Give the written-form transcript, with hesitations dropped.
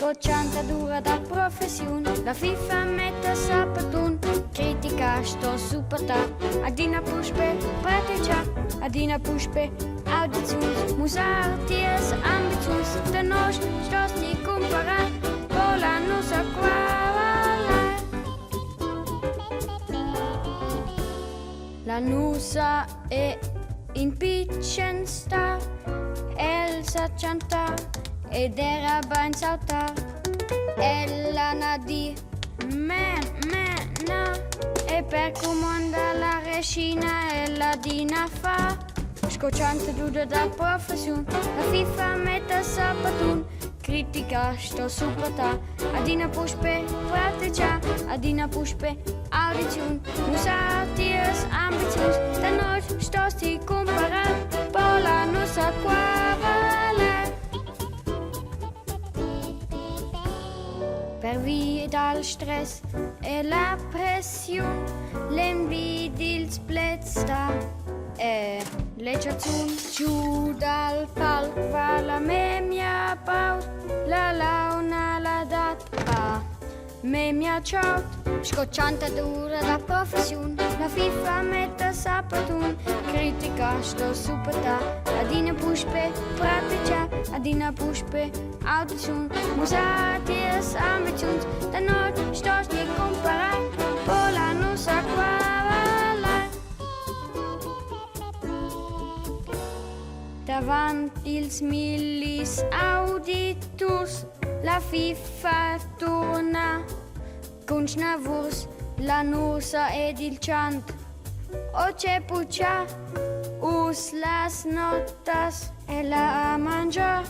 Scoccianta dura da professione, la FIFA mette sapatun, critica sto supporta, adina pushpe, pratica, adina pushpe, auditions, musarties, ambitions, de nos, stos di comparar, vola nos a la nusa è in Picchensta, Elsa canta ed era ben salta, ella na di me, na, e per comanda la rescina ella di na fa, scocciante duda da professione, la FIFA mette sapatun, critica sto supporta, adina pushpe, pratica, adina pushpe, audition, musatius, ambitions, da noi sto sti comparar, pola nusa qua vale. Per via dal stress e la pressione, l'invidia il splezza e l'eccezione giù dal palco va la mia pausa, la launa la data, mia ciao, scocciante dura la professione, la FIFA mette sapatun, critica sto supporta, adina pushpe, pratica, adina pushpe, audition, musatius, ambitions, da noi sto di comparar, vola non sa qua valai. Davanti ils millis auditors, la FIFA torna, con snavurs, la nosa ed il chant, o c'è puccia, us las notas e la mangia.